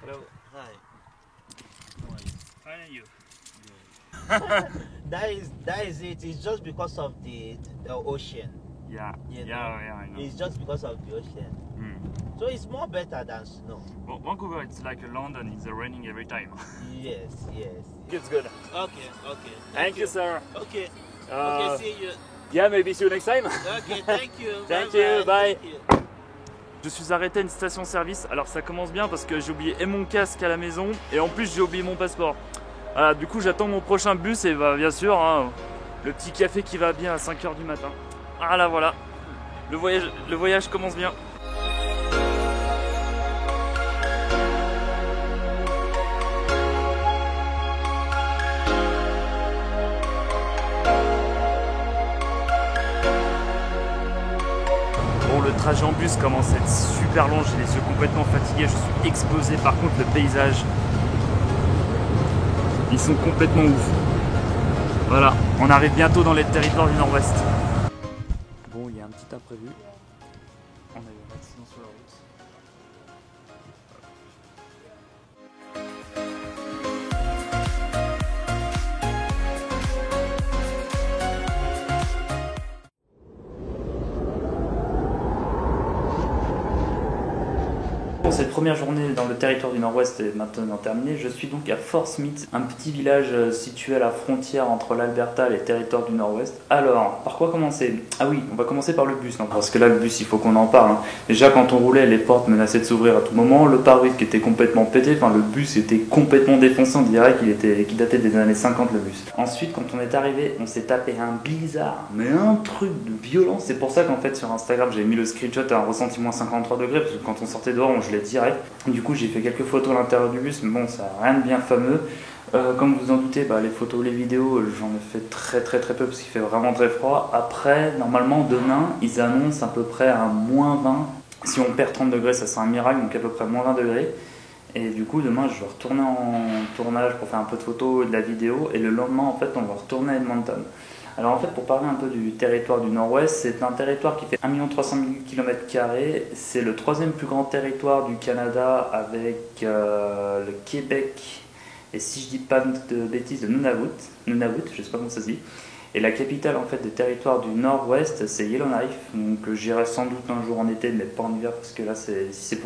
Hello. Hi. How are you? Fine, and you? That is it. It's just because of the ocean. Yeah, You know? yeah, I know. It's just because of the ocean. Mm. So it's more better than snow. Well, Vancouver, it's like London, it's raining every time. Yes, yes. It's good. Okay, okay. Thank you, sir. Okay. Uh, Okay, see you. Yeah, maybe see you next time. Okay, thank you. Thank Bye you, bye. Thank you. Je suis arrêté à une station-service, alors ça commence bien parce que j'ai oublié et mon casque à la maison et en plus j'ai oublié mon passeport. Voilà, du coup j'attends mon prochain bus et bah, bien sûr, hein, le petit café qui va bien à 5 h du matin. Voilà, voilà, le voyage commence bien. Bon, le trajet en bus commence à être super long, j'ai les yeux complètement fatigués, je suis explosé. Par contre, le paysage, ils sont complètement ouf. Voilà, on arrive bientôt dans les territoires du Nord-Ouest. Bon, il y a un petit imprévu. On a eu un accident sur la route. Cette première journée dans le territoire du Nord-Ouest est maintenant terminée. Je suis donc à Fort Smith, un petit village situé à la frontière entre l'Alberta et les territoires du Nord-Ouest. Alors, par quoi commencer? Ah oui, on va commencer par le bus, non, parce que là le bus il faut qu'on en parle. Hein. Déjà quand on roulait, les portes menaçaient de s'ouvrir à tout moment, le pare-brise qui était complètement pété, enfin le bus était complètement défoncé, on dirait qu'il datait des années 50 le bus. Ensuite quand on est arrivé, on s'est tapé un blizzard, mais un truc de violent. C'est pour ça qu'en fait sur Instagram j'ai mis le screenshot à un ressenti moins 53 degrés, parce que quand on sortait dehors on gelait direct. Du coup j'ai fait quelques photos à l'intérieur du bus, mais bon ça n'a rien de bien fameux. Comme vous en doutez, les photos, les vidéos, j'en ai fait très peu parce qu'il fait vraiment très froid. Après, normalement demain, ils annoncent à peu près un -20. Si on perd 30 degrés, ça sera un miracle, donc à peu près -20 degrés. Et du coup, demain, je vais retourner en tournage pour faire un peu de photos et de la vidéo. Et le lendemain, en fait, on va retourner à Edmonton. Alors en fait, pour parler un peu du territoire du Nord-Ouest, c'est un territoire qui fait 1 300 000 km². C'est le 3e plus grand territoire du Canada avec le Québec. Et si je dis pas de bêtises, de Nunavut, je sais pas comment ça se dit. Et la capitale en fait des territoires du Nord-Ouest, c'est Yellowknife. Donc j'irai sans doute un jour en été, mais pas en hiver, parce que là, si c'est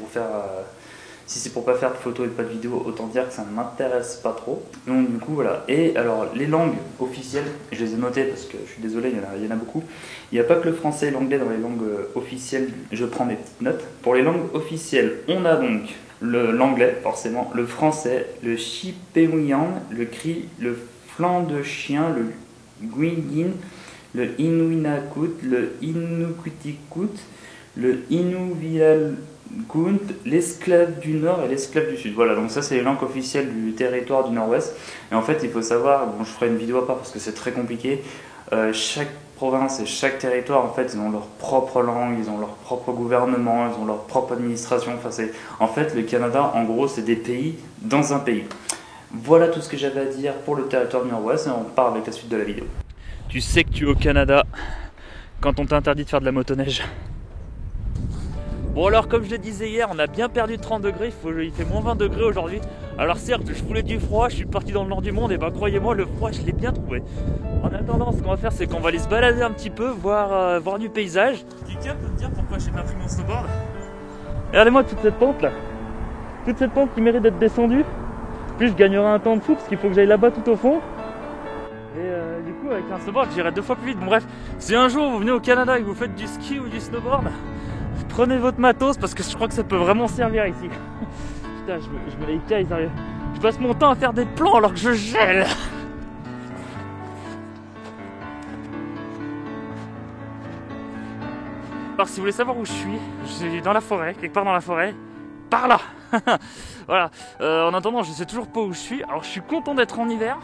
pour pas faire de photos et pas de vidéos, autant dire que ça ne m'intéresse pas trop. Donc du coup voilà. Et alors les langues officielles, je les ai notées parce que je suis désolé, il y en a beaucoup. Il n'y a pas que le français et l'anglais dans les langues officielles, je prends mes petites notes. Pour les langues officielles, on a donc l'anglais forcément, le français, le chipewyan, le cri, le flanc de chien, le guingin, le inuinakut, le inukutikut, le inuvialukunt, l'esclave du Nord et l'esclave du Sud. Voilà, donc ça c'est les langues officielles du territoire du Nord-Ouest. Et en fait il faut savoir, bon je ferai une vidéo à part parce que c'est très compliqué, chaque province et chaque territoire en fait ils ont leur propre langue, ils ont leur propre gouvernement, ils ont leur propre administration. En fait le Canada en gros c'est des pays dans un pays. Voilà tout ce que j'avais à dire pour le territoire du Nord-Ouest et on part avec la suite de la vidéo. Tu sais que tu es au Canada quand on t'interdit de faire de la motoneige. Bon alors comme je le disais hier, on a bien perdu 30 degrés, il fait -20 degrés aujourd'hui. Alors certes, je voulais du froid, je suis parti dans le nord du monde, et croyez-moi, le froid, je l'ai bien trouvé. En attendant, ce qu'on va faire, c'est qu'on va aller se balader un petit peu, voir du paysage. Quelqu'un peut me dire pourquoi j'ai pas pris mon snowboard? Regardez-moi toute cette pente là. Toute cette pente qui mérite d'être descendue. Plus je gagnerai un temps de fou parce qu'il faut que j'aille là-bas tout au fond. Et du coup, avec un snowboard, j'irai 2 fois plus vite. Bon bref, si un jour vous venez au Canada et que vous faites du ski ou du snowboard, prenez votre matos parce que je crois que ça peut vraiment servir ici. Putain, je me les caille, sérieux. Je passe mon temps à faire des plans alors que je gèle. Alors si vous voulez savoir où je suis dans la forêt, quelque part dans la forêt, par là. Voilà. En attendant, je sais toujours pas où je suis. Alors je suis content d'être en hiver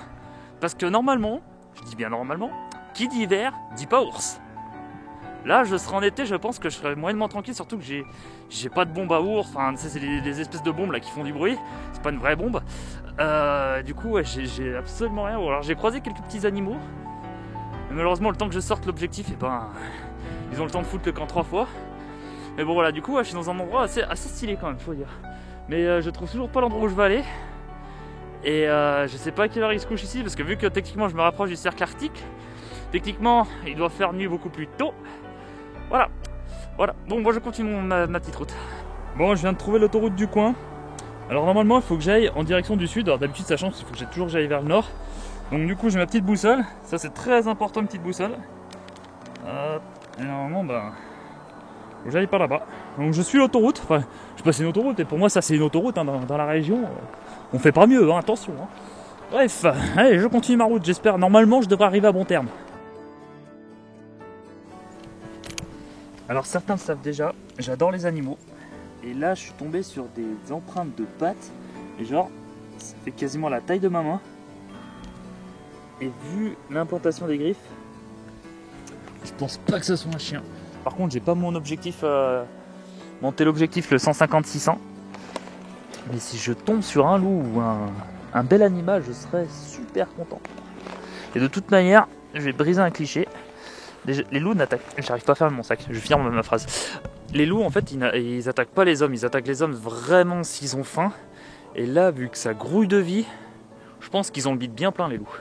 parce que normalement, je dis bien normalement, qui dit hiver dit pas ours. Là, je serai en été, je pense que je serai moyennement tranquille, surtout que j'ai pas de bombe à ours. Enfin, c'est des espèces de bombes là qui font du bruit. C'est pas une vraie bombe. Du coup, ouais, j'ai absolument rien. Alors, j'ai croisé quelques petits animaux. Mais malheureusement, le temps que je sorte l'objectif, ils ont le temps de foutre le camp 3 fois. Mais bon, voilà, du coup, ouais, je suis dans un endroit assez stylé quand même, faut dire. Mais je trouve toujours pas l'endroit où je veux aller. Et je sais pas à quelle heure il se couche ici, parce que vu que techniquement je me rapproche du cercle arctique, techniquement il doit faire nuit beaucoup plus tôt. Voilà. Bon, moi je continue ma petite route. Bon, je viens de trouver l'autoroute du coin. Alors normalement il faut que j'aille en direction du sud. Alors d'habitude ça change, il faut que j'aille vers le nord. Donc du coup j'ai ma petite boussole. Ça c'est très important, une petite boussole. Et normalement faut que j'aille par là-bas. Donc je suis l'autoroute. Enfin, je sais pas, c'est une autoroute. Et pour moi ça c'est une autoroute hein, dans la région. On fait pas mieux, hein, attention. Hein. Bref, allez, je continue ma route. J'espère, normalement je devrais arriver à bon terme. Alors certains le savent déjà, j'adore les animaux. Et là je suis tombé sur des empreintes de pattes. Et genre, ça fait quasiment la taille de ma main. Et vu l'implantation des griffes, je pense pas que ce soit un chien. Par contre j'ai pas mon objectif, mon téléobjectif le 150-600. Mais si je tombe sur un loup ou un bel animal, je serais super content. Et de toute manière, je vais briser un cliché. Les loups n'attaquent... J'arrive pas à faire mon sac, je ferme ma phrase. Les loups en fait ils attaquent pas les hommes, ils attaquent les hommes vraiment s'ils ont faim. Et là vu que ça grouille de vie, je pense qu'ils ont le bide bien plein les loups.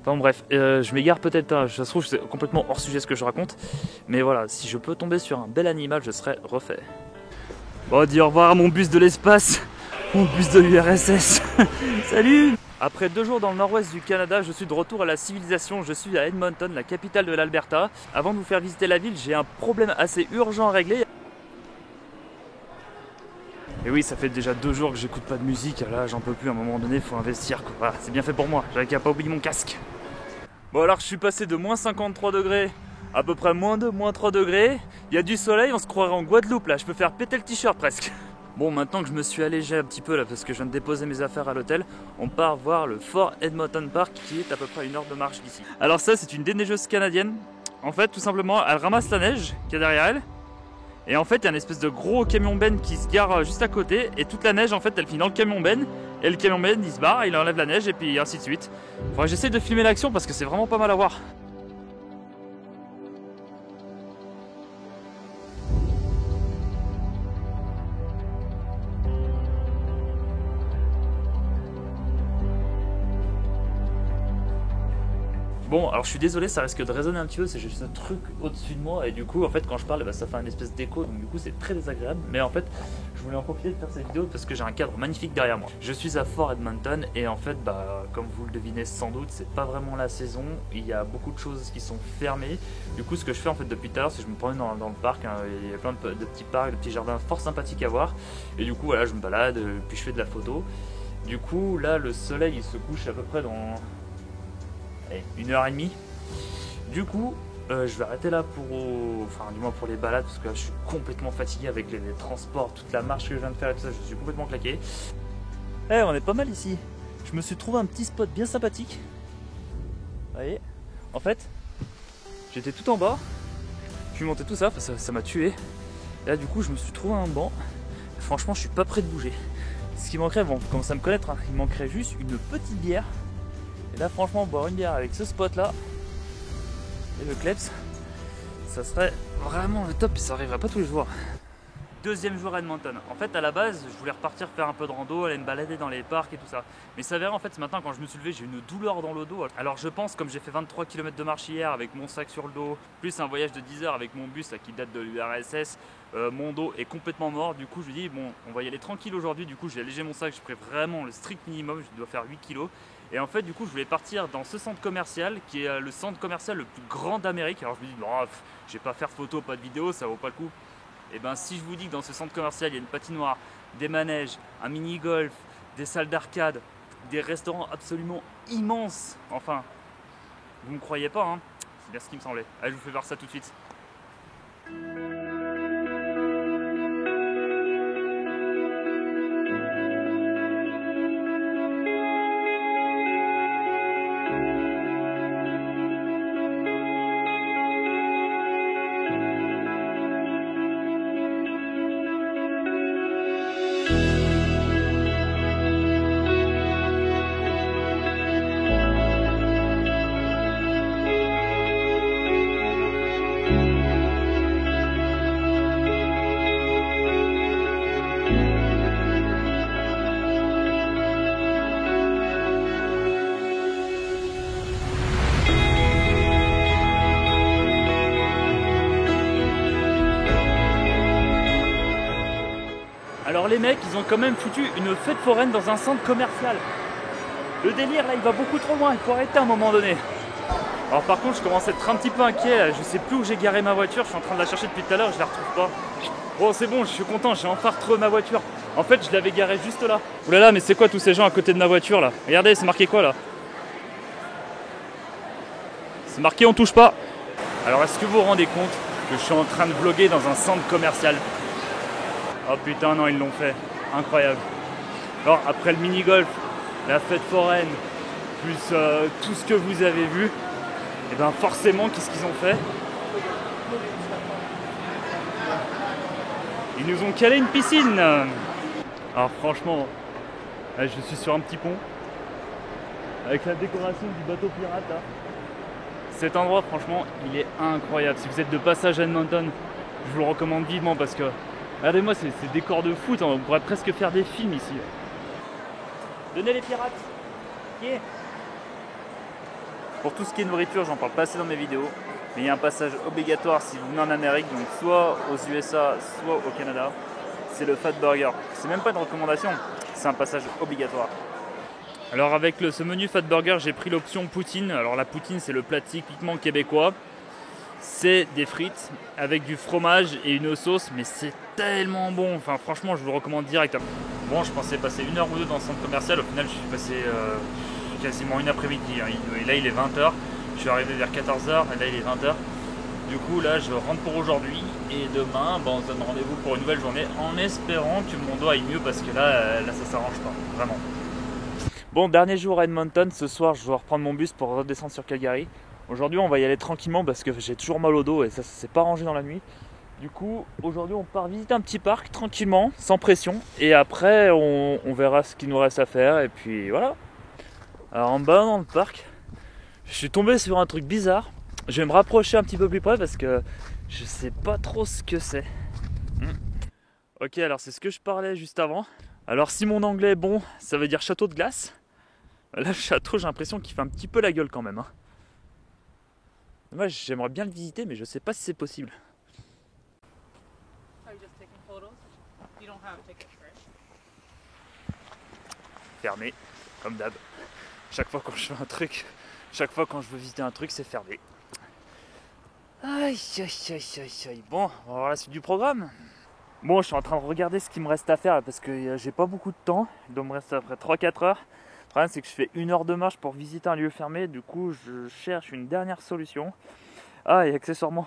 Enfin bref, je m'égare peut-être pas, ça se trouve c'est complètement hors sujet ce que je raconte. Mais voilà, si je peux tomber sur un bel animal, je serais refait. Bon, dis au revoir à mon bus de l'espace, mon bus de l'URSS. Salut! Après 2 jours dans le nord-ouest du Canada, je suis de retour à la civilisation, je suis à Edmonton, la capitale de l'Alberta. Avant de vous faire visiter la ville, j'ai un problème assez urgent à régler. Et oui, ça fait déjà 2 jours que j'écoute pas de musique, là j'en peux plus, à un moment donné, il faut investir quoi. Voilà, c'est bien fait pour moi, j'avais qu'à pas oublier mon casque. Bon alors je suis passé de moins 53 degrés à peu près moins 2, moins 3 degrés. Il y a du soleil, on se croirait en Guadeloupe là, je peux faire péter le t-shirt presque. Bon, maintenant que je me suis allégé un petit peu là parce que je viens de déposer mes affaires à l'hôtel, on part voir le Fort Edmonton Park qui est à peu près à 1 heure de marche d'ici. Alors ça c'est une déneigeuse canadienne. En fait tout simplement elle ramasse la neige qui est derrière elle. Et en fait il y a une espèce de gros camion ben qui se gare juste à côté. Et toute la neige en fait elle finit dans le camion ben. Et le camion ben il se barre, il enlève la neige et puis ainsi de suite. Faudrait que j'essaie de filmer l'action parce que c'est vraiment pas mal à voir. Bon, alors je suis désolé, ça risque de résonner un petit peu, c'est juste un truc au-dessus de moi et du coup, en fait, quand je parle, ça fait une espèce d'écho, donc du coup, c'est très désagréable. Mais en fait, je voulais en profiter de faire cette vidéo parce que j'ai un cadre magnifique derrière moi. Je suis à Fort Edmonton et en fait, comme vous le devinez sans doute, c'est pas vraiment la saison. Il y a beaucoup de choses qui sont fermées. Du coup, ce que je fais en fait depuis tout à l'heure, c'est que je me promène dans le parc. Hein, il y a plein de petits parcs, de petits jardins fort sympathiques à voir. Et du coup, voilà, je me balade, puis je fais de la photo. Du coup, là, le soleil, il se couche à peu près dans 1h30. Du coup, je vais arrêter là enfin du moins pour les balades parce que là, je suis complètement fatigué avec les transports, toute la marche que je viens de faire et tout ça, je suis complètement claqué. On est pas mal ici. Je me suis trouvé un petit spot bien sympathique. Vous voyez, en fait, j'étais tout en bas, je suis monté tout ça, ça m'a tué. Et là du coup, je me suis trouvé un banc. Franchement, je suis pas prêt de bouger. Ce qui manquerait, bon, vous commencez à me connaître, hein, il manquerait juste une petite bière. Et là franchement boire une bière avec ce spot là et le Kleps, ça serait vraiment le top et ça arriverait pas tous les jours. Deuxième jour à Edmonton. En fait à la base je voulais repartir faire un peu de rando, aller me balader dans les parcs et tout ça. Mais ça s'avère en fait ce matin quand je me suis levé j'ai une douleur dans le dos. Alors je pense comme j'ai fait 23 km de marche hier avec mon sac sur le dos, plus un voyage de 10 heures avec mon bus là, qui date de l'URSS, mon dos est complètement mort. Du coup je me dis bon on va y aller tranquille aujourd'hui. Du coup j'ai allégé mon sac, je pris vraiment le strict minimum, je dois faire 8 kg. Et en fait du coup je voulais partir dans ce centre commercial qui est le centre commercial le plus grand d'Amérique. Alors je me dis bon, je vais pas faire de photos, pas de vidéos, ça vaut pas le coup. Et ben si je vous dis que dans ce centre commercial il y a une patinoire, des manèges, un mini-golf, des salles d'arcade, des restaurants absolument immenses, enfin, vous me croyez pas hein, c'est bien ce qui me semblait. Allez je vous fais voir ça tout de suite. Alors les mecs, ils ont quand même foutu une fête foraine dans un centre commercial. Le délire là, il va beaucoup trop loin, il faut arrêter à un moment donné. Alors par contre, je commence à être un petit peu inquiet, là. Je sais plus où j'ai garé ma voiture, je suis en train de la chercher depuis tout à l'heure, je la retrouve pas. Bon c'est bon, je suis content, j'ai enfin retrouvé ma voiture. En fait, je l'avais garée juste là. Oulala, mais c'est quoi tous ces gens à côté de ma voiture là? Regardez, c'est marqué quoi là? C'est marqué on touche pas. Alors est-ce que vous vous rendez compte que je suis en train de vlogger dans un centre commercial? Oh putain non, ils l'ont fait, incroyable. Alors après le mini-golf, la fête foraine, plus tout ce que vous avez vu, et bien forcément, qu'est-ce qu'ils ont fait? Ils nous ont calé une piscine. Alors franchement, là, je suis sur un petit pont, avec la décoration du bateau pirate là. Cet endroit franchement, il est incroyable. Si vous êtes de passage à Edmonton, je vous le recommande vivement parce que, regardez-moi ces décors de foot, on pourrait presque faire des films ici. Donnez les pirates. Yeah. Pour tout ce qui est nourriture, j'en parle pas assez dans mes vidéos, mais il y a un passage obligatoire si vous venez en Amérique, donc soit aux USA, soit au Canada, c'est le Fat Burger. C'est même pas une recommandation, c'est un passage obligatoire. Alors avec ce menu Fat Burger, j'ai pris l'option poutine. Alors la poutine, c'est le plat typiquement québécois. C'est des frites avec du fromage et une sauce, mais c'est tellement bon. Enfin franchement, je vous le recommande direct. Bon, je pensais passer 1 heure ou 2 dans le centre commercial. Au final, je suis passé quasiment une après-midi. Et là, il est 20h. Je suis arrivé vers 14h et là, il est 20h. Du coup, là, je rentre pour aujourd'hui. Et demain, on se donne rendez-vous pour une nouvelle journée en espérant que mon dos aille mieux parce que là ça s'arrange pas. Vraiment. Bon, dernier jour à Edmonton. Ce soir, je dois reprendre mon bus pour redescendre sur Calgary. Aujourd'hui, on va y aller tranquillement parce que j'ai toujours mal au dos et ça s'est pas rangé dans la nuit. Du coup, aujourd'hui, on part visiter un petit parc tranquillement, sans pression. Et après, on verra ce qu'il nous reste à faire. Et puis voilà. Alors en bas dans le parc, je suis tombé sur un truc bizarre. Je vais me rapprocher un petit peu plus près parce que je sais pas trop ce que c'est. Ok, alors c'est ce que je parlais juste avant. Alors si mon anglais est bon, ça veut dire château de glace. Là, le château, j'ai l'impression qu'il fait un petit peu la gueule quand même. Moi, j'aimerais bien le visiter, mais je sais pas si c'est possible. Fermé, comme d'hab. Chaque fois quand je fais un truc, chaque fois quand je veux visiter un truc, c'est fermé. Aïe, aïe, aïe, aïe, aïe. Bon, on va voir la suite du programme. Bon, je suis en train de regarder ce qu'il me reste à faire parce que j'ai pas beaucoup de temps. Il doit me rester après 3-4 heures. Le problème, c'est que je fais 1 heure de marche pour visiter un lieu fermé. Du coup, je cherche une dernière solution. Ah, et accessoirement,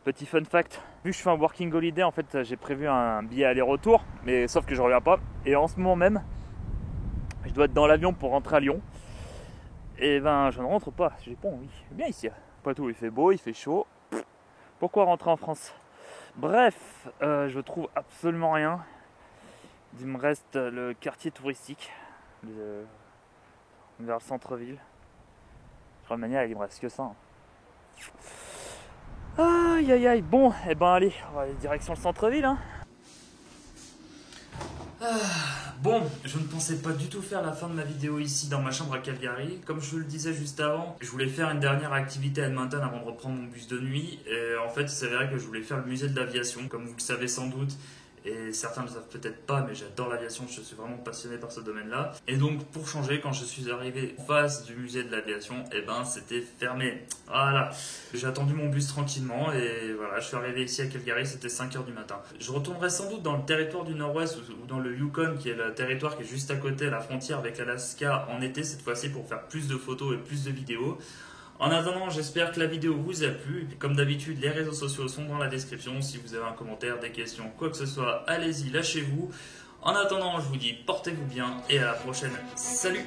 petit fun fact, vu que je fais un working holiday, en fait, j'ai prévu un billet aller-retour, mais sauf que je reviens pas. Et en ce moment même, je dois être dans l'avion pour rentrer à Lyon. Et ben, je ne rentre pas, j'ai pas envie. C'est bien ici. Pas tout, il fait beau, il fait chaud. Pourquoi rentrer en France? Bref, je trouve absolument rien. Il me reste le quartier touristique vers le centre-ville. De toute manière, il me reste que ça. Aïe aïe aïe, bon, et ben allez, on va aller direction le centre-ville. Bon, je ne pensais pas du tout faire la fin de ma vidéo ici dans ma chambre à Calgary. Comme je vous le disais juste avant, je voulais faire une dernière activité à Edmonton avant de reprendre mon bus de nuit. Et en fait, il s'avérait que je voulais faire le musée de l'aviation, comme vous le savez sans doute. Et certains ne le savent peut-être pas, mais j'adore l'aviation, je suis vraiment passionné par ce domaine-là. Et donc, pour changer, quand je suis arrivé en face du musée de l'aviation, et ben c'était fermé. Voilà. J'ai attendu mon bus tranquillement et voilà, je suis arrivé ici à Calgary, c'était 5h du matin. Je retournerai sans doute dans le territoire du Nord-Ouest ou dans le Yukon, qui est le territoire qui est juste à côté, la frontière avec l'Alaska, en été cette fois-ci, pour faire plus de photos et plus de vidéos. En attendant, j'espère que la vidéo vous a plu. Comme d'habitude, les réseaux sociaux sont dans la description. Si vous avez un commentaire, des questions, quoi que ce soit, allez-y, lâchez-vous. En attendant, je vous dis portez-vous bien et à la prochaine. Salut!